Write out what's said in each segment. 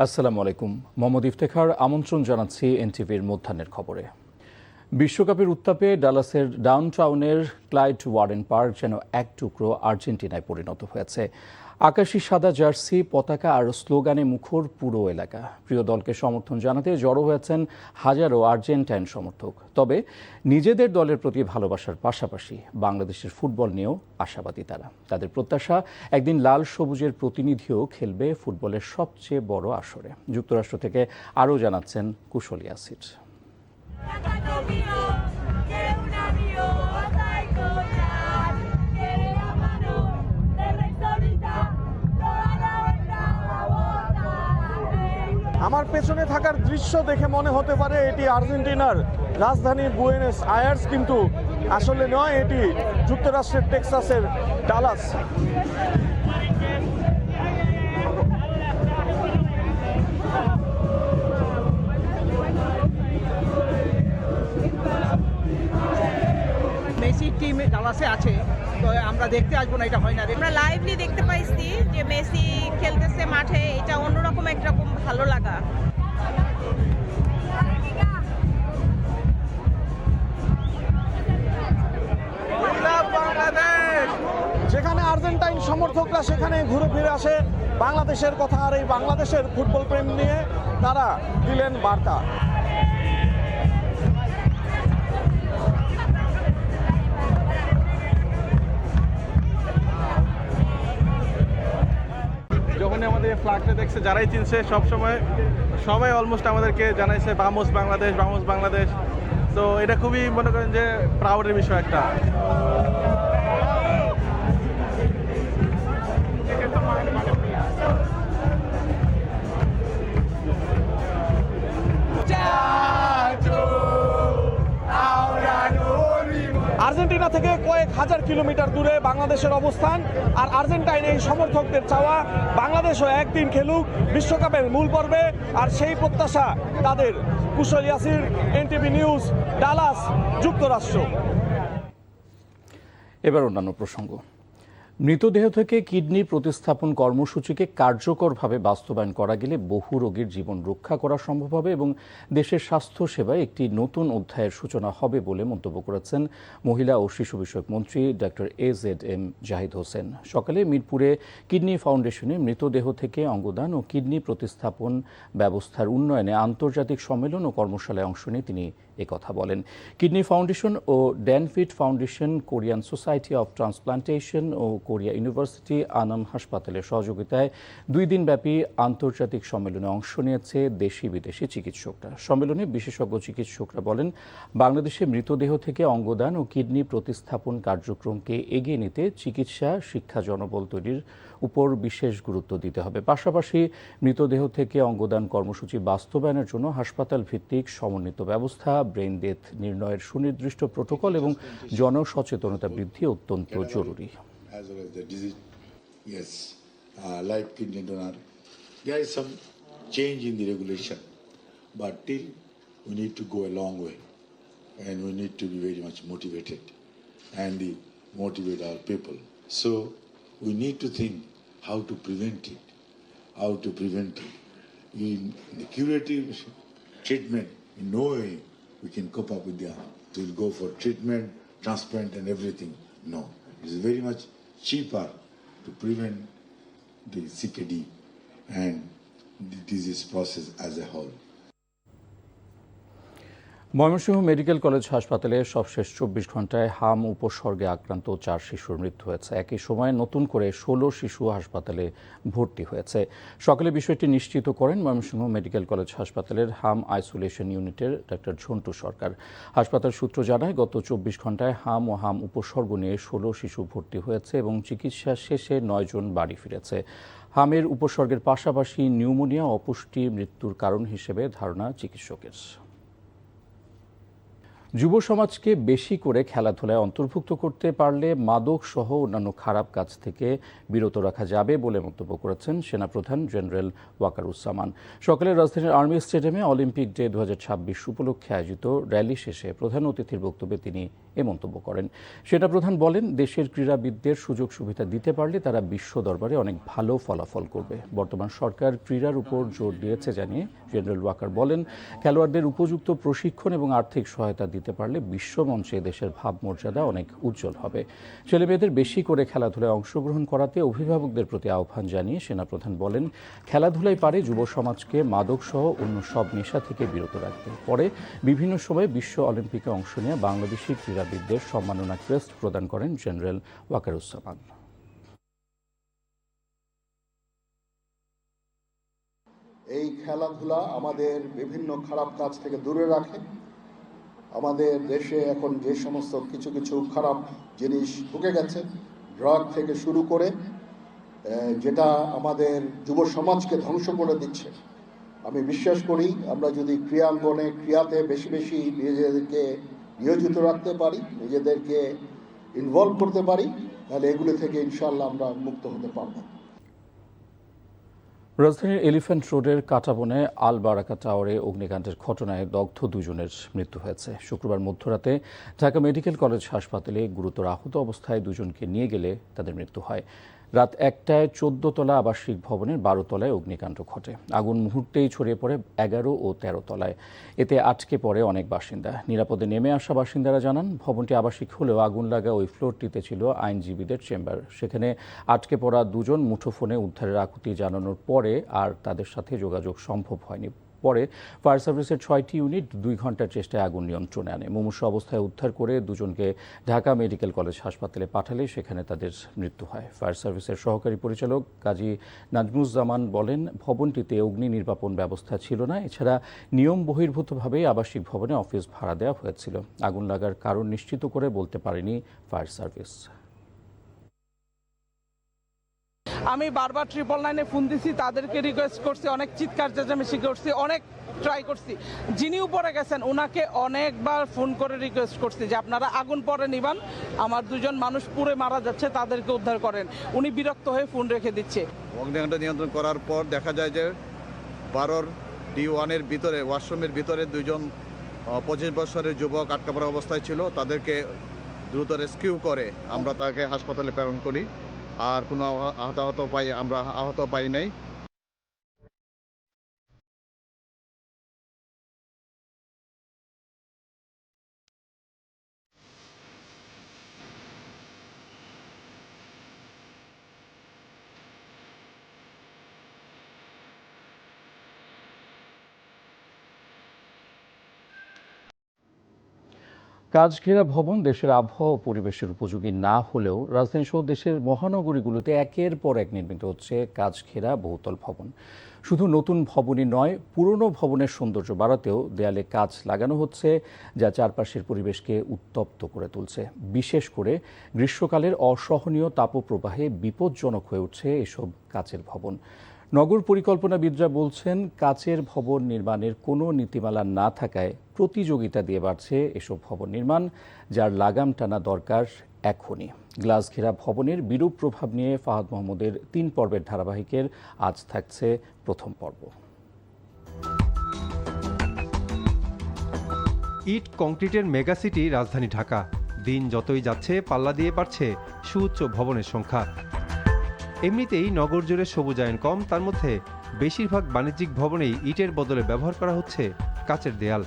আসসালামু আলাইকুম। মোহাম্মদ ইফতেখার আমন্ত্রণ জানাচ্ছি এনটিভির মধ্যাহ্নের খবরে। বিশ্বকাপের উত্তাপে ডালাসের ডাউনটাউনের ক্লাইড ওয়ারেন পার্ক যেন এক টুকরো আর্জেন্টিনায় পরিণত হয়েছে। আকাশি সাদা জার্সি, পতাকা আর স্লোগানে মুখর পুরো এলাকা। প্রিয় দলকে সমর্থন জানাতে জড়ো হয়েছেন হাজারো আর্জেন্টাইন সমর্থক। তবে নিজেদের দলের প্রতি ভালোবাসার পাশাপাশি বাংলাদেশের ফুটবল নিয়েও আশাবাদী তারা। তাদের প্রত্যাশা, একদিন লাল সবুজের প্রতিনিধিও খেলবে ফুটবলের সবচেয়ে বড় আসরে। যুক্তরাষ্ট্র থেকে আরও জানাচ্ছেন কুশল ইয়াসির। আমার পেছনে থাকার দৃশ্য দেখে মনে হতে পারে এটি আর্জেন্টিনার রাজধানী বুয়েনোস আয়ার্স, কিন্তু আসলে নয়, এটি যুক্তরাষ্ট্রের টেক্সাসের ডালাস। মেসি টিম ডালাসে আছে, তো আমরা দেখতে আসবো না এটা হয় না। আমরা লাইভলি দেখতে পাইছি যে মেসি খেলতেছে মাঠে, এটা অন্যরকম একরকম ভালো লাগা। যেখানে আর্জেন্টাইন সমর্থকরা সেখানে ঘুরে ফিরে আসে বাংলাদেশের কথা, আর এই বাংলাদেশের ফুটবল প্রেম নিয়ে তারা দিলেন বার্তা। যখনই আমাদের ফ্ল্যাগটা দেখছে, যারাই চিনছে সবাই অলমোস্ট আমাদেরকে জানাইছে বামোস বাংলাদেশ, বামোস বাংলাদেশ। তো এটা খুবই মনে করেন যে প্রাউডের বিষয় একটা। আর্জেন্টিনা থেকে কয়েক হাজার কিলোমিটার দূরে বাংলাদেশের অবস্থান, আর আর্জেন্টাইন এই সমর্থকদের চাওয়া বাংলাদেশও একদিন খেলুক বিশ্বকাপের মূল পর্বে, আর সেই প্রত্যাশা তাদের। কুশল ইয়াসির, এনটিভি নিউজ, ডালাস, যুক্তরাষ্ট্র। এবার অন্যান্য প্রসঙ্গ। মৃতদেহ থেকে কিডনি প্রতিস্থাপন কর্মসূচিকে কার্যকরভাবে বাস্তবায়ন করা গেলে বহু রোগীর জীবন রক্ষা করা সম্ভব হবে এবং দেশের স্বাস্থ্য সেবায় একটি নতুন অধ্যায়ের সূচনা হবে বলে মন্তব্য করেছেন মহিলা ও শিশু বিষয়ক মন্ত্রী ডক্টর AZM জাহিদ হোসেন। সকালে মিরপুরে কিডনি ফাউন্ডেশনে মৃতদেহ থেকে অঙ্গদান ও কিডনি প্রতিস্থাপন ব্যবস্থার উন্নয়নে আন্তর্জাতিক সম্মেলন ও কর্মশালায় অংশ নিয়ে তিনি একথা বলেন। কিডনি ফাউন্ডেশন ও ড্যানফিট foundation, Korean society of transplantation ও কোরিয়া ইউনিভার্সিটি আনাম হাসপাতালের সহযোগিতায় 2 দিনব্যাপী আন্তর্জাতিক সম্মেলনে অংশ নিয়েছে দেশি বিদেশি চিকিৎসকরা। সম্মেলনে বিশেষজ্ঞ চিকিৎসকরা বলেন, বাংলাদেশে মৃতদেহ থেকে অঙ্গদান ও কিডনি প্রতিস্থাপন কার্যক্রমকে এগিয়ে নিতে চিকিৎসা, শিক্ষা, জনবল তৈরির উপর বিশেষ গুরুত্ব দিতে হবে। পাশাপাশি মৃতদেহ থেকে অঙ্গদান কর্মসূচি বাস্তবায়নের জন্য হাসপাতাল ভিত্তিক সমন্বিত ব্যবস্থা, ব্রেন ডেথ নির্ণয়ের সুনির্দিষ্ট প্রোটোকল এবং জনসচেতনতা বৃদ্ধি অত্যন্ত জরুরি। As well as the disease, yes, live kidney donor. There is some change in the regulation, but till we need to go a long way, and we need to be very much motivated, and motivate our people. So we need to think how to prevent it, In the curative treatment, in no way we can cope up with that. We'll go for treatment, transplant, and everything. No, it's very much cheaper to prevent the CKD and the disease process as a whole. Mymensingh medical college হাসপাতালে সবশেষ 24 ঘণ্টায় হাম উপসর্গে আক্রান্ত 4 শিশুর মৃত্যু হয়েছে। একই সময়ে নতুন করে 16 শিশু হাসপাতালে ভর্তি হয়েছে। সকালে বিষয়টি নিশ্চিত করেন ময়মনসিংহ মেডিকেল কলেজ হাসপাতালের হাম আইসোলেশন ইউনিটের ডক্টর ঝন্টু সরকার। হাসপাতাল সূত্র জানায়, গত 24 ঘণ্টায় হাম ও হাম উপসর্গ নিয়ে 16 শিশু ভর্তি হয়েছে এবং চিকিৎসা শেষে 9 জন বাড়ি ফিরেছে। হামের উপসর্গের পাশাপাশি নিউমোনিয়া ও অপুষ্টি মৃত্যুর কারণ হিসেবে ধারণা চিকিৎসকের। যুব সমাজকে বেশি করে খেলাধুলায় অন্তর্ভুক্ত করতে পারলে মাদক সহ অন্যান্য খারাপ কাজ থেকে বিরত রাখা যাবে বলে মন্তব্য করেছেন সেনাপ্রধান জেনারেল ওয়াকারুজ্জামান। সকালে রাজধানীর আর্মি স্টেডিয়ামে অলিম্পিক ডে 2026 উপলক্ষে আয়োজিত র্যালি শেষে প্রধান অতিথির বক্তব্যে তিনি এ মন্তব্য করেন। সেনাপ্রধান বলেন, দেশের ক্রীড়াবিদদের সুযোগ সুবিধা দিতে পারলে তারা বিশ্ব দরবারে অনেক ভালো ফলাফল করবে। বর্তমান সরকার ক্রীড়ার উপর জোর দিয়েছে জানিয়ে জেনারেল ওয়াকার বলেন, খেলোয়াড়দের উপযুক্ত প্রশিক্ষণ এবং আর্থিক সহায়তা দিতে পারলে বিশ্বমঞ্চে দেশের ভাবমর্যাদা অনেক উজ্জ্বল হবে। ছেলেমেয়েদের বেশি করে খেলাধুলায় অংশগ্রহণ করাতে অভিভাবকদের প্রতি আহ্বান জানিয়ে সেনাপ্রধান বলেন, খেলাধুলাই পারে যুব সমাজকে মাদক সহ অন্য সব নেশা থেকে বিরত রাখতে। পরে বিভিন্ন সময়ে বিশ্ব অলিম্পিকে অংশ নিয়ে বাংলাদেশি ক্রীড়াবিদদের সম্মাননা ক্রেস্ট প্রদান করেন জেনারেল ওয়াকারুজ্জামান। এই খেলাধুলা আমাদের বিভিন্ন খারাপ কাজ থেকে দূরে রাখে। আমাদের দেশে এখন যে সমস্ত কিছু খারাপ জিনিস ঢুকে গেছে, ড্রাগ থেকে শুরু করে, যেটা আমাদের যুব সমাজকে ধ্বংস করে দিচ্ছে, আমি বিশ্বাস করি আমরা যদি ক্রীড়াঙ্গনে ক্রীড়াতে বেশি বেশি নিজেদেরকে নিয়োজিত রাখতে পারি, নিজেদেরকে ইনভলভ করতে পারি, তাহলে এগুলো থেকে ইনশাআল্লাহ আমরা মুক্ত হতে পারবো। রাজধানীর এলিফ্যান্ট রোডের কাটাবনে আল বারাকা টাওয়ারে অগ্নিকাণ্ডের ঘটনায় দগ্ধ দুজনের মৃত্যু হয়েছে। শুক্রবার মধ্যরাতে ঢাকা মেডিকেল কলেজ হাসপাতালে গুরুতর আহত অবস্থায় দুজনকে নিয়ে গেলে তাদের মৃত্যু হয়। রাত 1টায় 14 তলা আবাসিক ভবনের 12 তলায় অগ্নিকাণ্ড ঘটে। আগুন মুহূর্তেই ছড়িয়ে পড়ে 11 ও 13 তলায়। এতে আটকে পড়ে অনেক বাসিন্দা। নিরাপদে নেমে আসা বাসিন্দারা জানান, ভবনটি আবাসিক হলেও আগুন লাগা ওই ফ্লোরটিতে ছিল আইনজীবীদের চেম্বার। সেখানে আটকে পড়া দুজন মুঠোফোনে উদ্ধারের আকুতি জানানোর পরে আর তাদের সাথে যোগাযোগ সম্ভব হয়নি। পরে ফায়ার সার্ভিসের 6টি ইউনিট 2 ঘন্টার চেষ্টায় আগুন নিয়ন্ত্রণে আনে। মুমূর্ষু অবস্থায় উদ্ধার করে দুজনকে ঢাকা মেডিকেল কলেজ হাসপাতালে পাঠালে সেখানে তাদের মৃত্যু হয়। ফায়ার সার্ভিসের সহকারী পরিচালক কাজী নাজমুজ্জামান বলেন, ভবনটিতে অগ্নি নির্বাপন ব্যবস্থা ছিল না। এছাড়া নিয়ম বহির্ভূতভাবে আবাসিক ভবনে অফিস ভাড়া দেওয়া হয়েছিল। আগুন লাগার কারণ নিশ্চিত করে বলতে পারেনি ফায়ার সার্ভিস। আমি বারবার 999-এ ফোন দিছি, তাদেরকে রিকোয়েস্ট করছি, অনেক চিৎকার চেঁচামেচি করছি, অনেক ট্রাই করছি। যিনি উপরে গেছেন ওনাকে অনেকবার ফোন করে রিকোয়েস্ট করছি যে আপনারা আগুন পরে নিবান, আমার দুজন মানুষ পুড়ে মারা যাচ্ছে, তাদেরকে উদ্ধার করেন। উনি বিরক্ত হয়ে ফোন রেখে দিচ্ছে। অগ্নিকাণ্ড নিয়ন্ত্রণ করার পর দেখা যায় যে 12 D1-এর ভিতরে, ওয়াশরুমের ভিতরে 2জন 25 বছরের যুবক আটকা পড়া অবস্থায় ছিল। তাদেরকে দ্রুত রেস্কিউ করে আমরা তাকে হাসপাতালে প্রেরণ করি। আর কোনো আমরা আহত পাই নাই। কাজঘেরা ভবন দেশের আবহাওয়া ও পরিবেশের উপযোগী না হলেও রাজধানী সহ দেশের মহানগরীগুলোতে একের পর এক নির্মিত হচ্ছে কাজঘেরা বহুতল ভবন। শুধু নতুন ভবনই নয়, পুরনো ভবনের সৌন্দর্য বাড়াতেও দেয়ালে কাচ লাগানো হচ্ছে, যা চারপাশের পরিবেশকে উত্তপ্ত করে তুলছে। বিশেষ করে গ্রীষ্মকালের অসহনীয় তাপপ্রবাহে বিপজ্জনক হয়ে উঠছে এসব কাচের ভবন। নগর পরিকল্পনাবিদরা বলছেন, কাচের ভবন নির্মাণের কোনো নীতিমালা না থাকায় প্রতিযোগিতা দিয়ে বাড়ছে এসব ভবন নির্মাণ, যার লাগাম টানা দরকার এখনই। গ্লাস ঘেরা ভবনের বিরূপ প্রভাব নিয়ে ফাহাদ মাহমুদের 3 পর্বের ধারাবাহিকের আজ থাকছে প্রথম পর্ব। ইট কংক্রিটের মেগাসিটি রাজধানী ঢাকা। দিন যতই যাচ্ছে পাল্লা দিয়ে বাড়ছে সুউচ্চ ভবনের সংখ্যা। এমনিতেই নগর জুড়ে সবুজায়ন কম, তার মধ্যে বেশিরভাগ বাণিজ্যিক ভবনেই ইটের বদলে ব্যবহার করা হচ্ছে কাচের দেয়াল।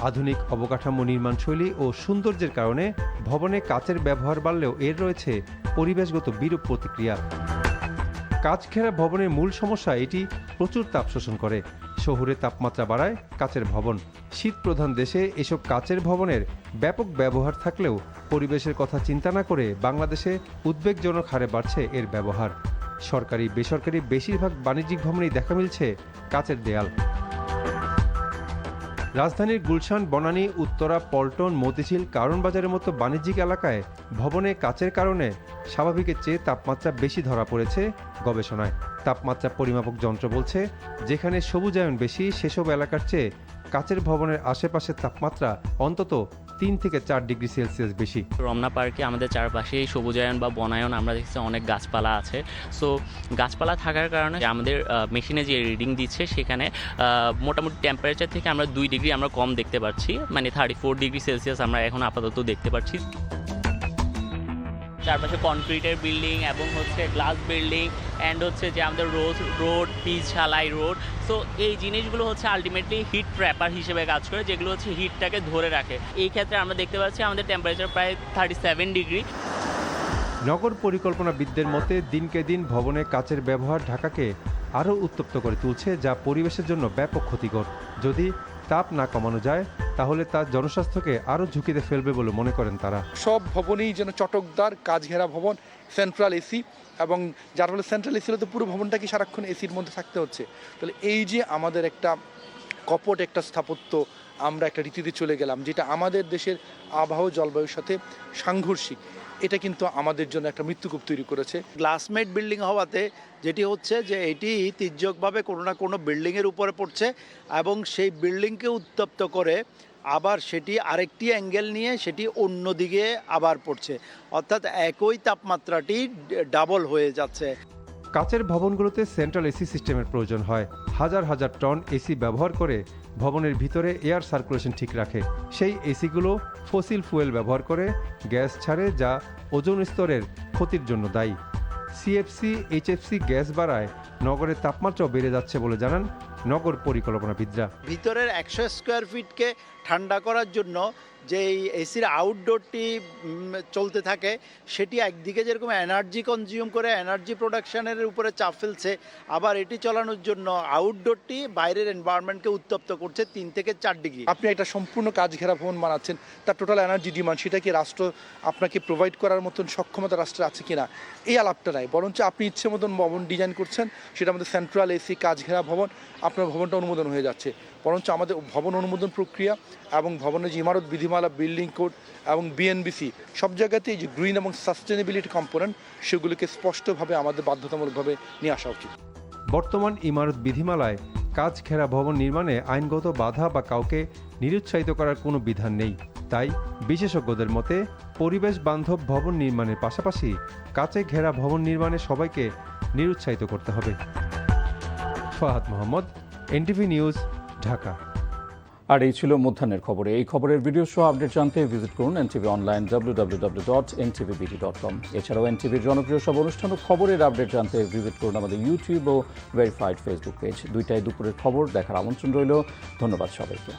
আধুনিক অবকাঠামো নির্মাণশৈলী ও সৌন্দর্যের কারণে ভবনে কাচের ব্যবহার বাড়লেও এর রয়েছে পরিবেশগত বিরূপ প্রতিক্রিয়া। কাচ ঘেরা ভবনের মূল সমস্যা, এটি প্রচুর তাপ শোষণ করে। শহুরে তাপমাত্রা বাড়ায় কাচের ভবন। শীত প্রধান দেশে এসব কাচের ভবনের ব্যাপক ব্যবহার থাকলেও পরিবেশের কথা চিন্তা না করে বাংলাদেশে উদ্বেগজনক হারে বাড়ছে এর ব্যবহার। সরকারি বেসরকারি বেশিরভাগ বাণিজ্যিক ভবনেই দেখা মিলছে কাচের দেয়াল। রাজধানীর গুলশান, বনানী, উত্তরা, পল্টন, মতিঝিল, কারণ বাজারের মতো বাণিজ্যিক এলাকায় ভবনে কাচের কারণে স্বাভাবিকের চেয়ে তাপমাত্রা বেশি ধরা পড়েছে গবেষণায়। তাপমাত্রা পরিমাপক যন্ত্র বলছে, যেখানে সবুজায়ন বেশি সেসব এলাকার চেয়ে কাচের ভবনের আশেপাশের তাপমাত্রা অন্তত 3 থেকে 4 ডিগ্রি সেলসিয়াস বেশি। রমনা পার্কে আমাদের চারপাশে সবুজায়ন বা বনায়ন আমরা দেখছি অনেক গাছপালা আছে। সো গাছপালা থাকার কারণে আমাদের মেশিনে যে রিডিং দিচ্ছে সেখানে মোটামুটি টেম্পারেচার থেকে আমরা 2 ডিগ্রি আমরা কম দেখতে পাচ্ছি, মানে 34 ডিগ্রি সেলসিয়াস আমরা এখন আপাতত দেখতে পাচ্ছি। চারপাশে কনক্রিটের বিল্ডিং এবং হচ্ছে গ্লাস বিল্ডিং অ্যান্ড হচ্ছে যে আমাদের রোড পিচ ঢালাই রোড। সো এই জিনিসগুলো হচ্ছে আলটিমেটলি হিট ট্র্যাপার হিসেবে কাজ করে, যেগুলো হচ্ছে হিটটাকে ধরে রাখে। এই ক্ষেত্রে আমরা দেখতে পাচ্ছি আমাদের টেম্পারেচার প্রায় 37 ডিগ্রি। নগর পরিকল্পনাবিদদের মতে দিনকে দিন ভবনে কাচের ব্যবহার ঢাকাকে আরও উত্তপ্ত করে তুলছে, যা পরিবেশের জন্য ব্যাপক ক্ষতিকর। যদি তাপ না কমানো যায় তাহলে তা জনস্বাস্থ্যকে আরও ঝুঁকিতে ফেলবে বলে মনে করেন তারা। সব ভবনেই যেন চটকদার কাচ ঘেরা ভবন, সেন্ট্রাল এসি, এবং যার ফলে সেন্ট্রাল এসি হলে তো পুরো ভবনটাকে সারাক্ষণ এসির মধ্যে থাকতে হচ্ছে। তাহলে এই যে আমাদের একটা কপট একটা স্থাপত্য, আমরা একটা রীতিতে চলে গেলাম যেটা আমাদের দেশের আবহাওয়া জলবায়ুর সাথে সাংঘর্ষিক, এটা কিন্তু আমাদের জন্য একটা মৃত্যুকূপ তৈরি করেছে। গ্লাসমেড বিল্ডিং হওয়াতে যেটি হচ্ছে যে এটি তির্যকভাবে কোনো না কোনো বিল্ডিংয়ের উপরে পড়ছে এবং সেই বিল্ডিংকে উত্তপ্ত করে আবার সেটি আরেকটি অ্যাঙ্গেল নিয়ে সেটি অন্যদিকে আবার পড়ছে, অর্থাৎ একই তাপমাত্রাটি ডাবল হয়ে যাচ্ছে। কাচের ভবনগুলোতে সেন্ট্রাল এসি সিস্টেমের প্রয়োজন হয়। হাজার হাজার টন এসি ব্যবহার করে ভবনের ভিতরে এয়ার সার্কুলেশন ঠিক রাখে। সেই এসিগুলো ফসিল ফুয়েল ব্যবহার করে গ্যাস ছাড়ে, যা ওজোন স্তরের ক্ষতির জন্য দায়ী। সিএফসি এইচএফসি গ্যাস বাড়ায় নগরের তাপমাত্রাও বেড়ে যাচ্ছে বলে জানান নগর পরিকল্পনাবিদরা। ভিতরের 100 স্কোয়ার ফিটকে ঠান্ডা করার জন্য যে এসির আউটডোরটি চলতে থাকে সেটি একদিকে যেরকম এনার্জি কনজিউম করে এনার্জি প্রোডাকশনের উপরে চাপ ফেলছে, আবার এটি চালানোর জন্য আউটডোরটি বাইরের এনভায়রনমেন্টকে উত্তপ্ত করছে 3 থেকে 4 ডিগ্রি। আপনি একটা সম্পূর্ণ কাচ ঘেরা ভবন বানাচ্ছেন, তার টোটাল এনার্জি ডিমান্ড সেটা কি রাষ্ট্র আপনাকে প্রোভাইড করার মতন সক্ষমতা রাষ্ট্রের আছে কিনা, এই আলাপটা নাই। বরঞ্চ আপনি ইচ্ছে মতন ভবন ডিজাইন করছেন, সেটা আমাদের সেন্ট্রাল এসি কাচ ঘেরা ভবন, আপনার ভবনটা অনুমোদন হয়ে যাচ্ছে। বরঞ্চ আমাদের ভবন অনুমোদন প্রক্রিয়া এবং ভবনের যে ইমারত বিধিমালা, বিল্ডিং কোড এবং বিএনবিসি সব জায়গাতে এই যে গ্রিন এবং সাস্টেনেবিলিটি কম্পোনেন্ট সেগুলিকে স্পষ্টভাবে আমাদের বাধ্যতামূলকভাবে নিয়ে আসা উচিত। বর্তমান ইমারত বিধিমালায় কাচ ঘেরা ভবন নির্মাণে আইনগত বাধা বা কাউকে নিরুৎসাহিত করার কোনো বিধান নেই। তাই বিশেষজ্ঞদের মতে পরিবেশ বান্ধব ভবন নির্মাণের পাশাপাশি কাচে ঘেরা ভবন নির্মাণে সবাইকে নিরুৎসাহিত করতে হবে। Fahad Mohammad, NTV news, Dhaka. আর এই ছিল মধ্যাহ্নের খবরে। এই খবরের ভিডিও সহ আপডেট জানতে ভিজিট করুন এনটিভি অনলাইন www.ntvbt.com। এছাড়াও এনটিভির জনপ্রিয় সব অনুষ্ঠান ও খবরের আপডেট জানতে ভিজিট করুন আমাদের ইউটিউব ও ভেরিফাইড ফেসবুক পেজ। দুইটায় দুপুরের খবর দেখার আমন্ত্রণ রইল। ধন্যবাদ সবাইকে।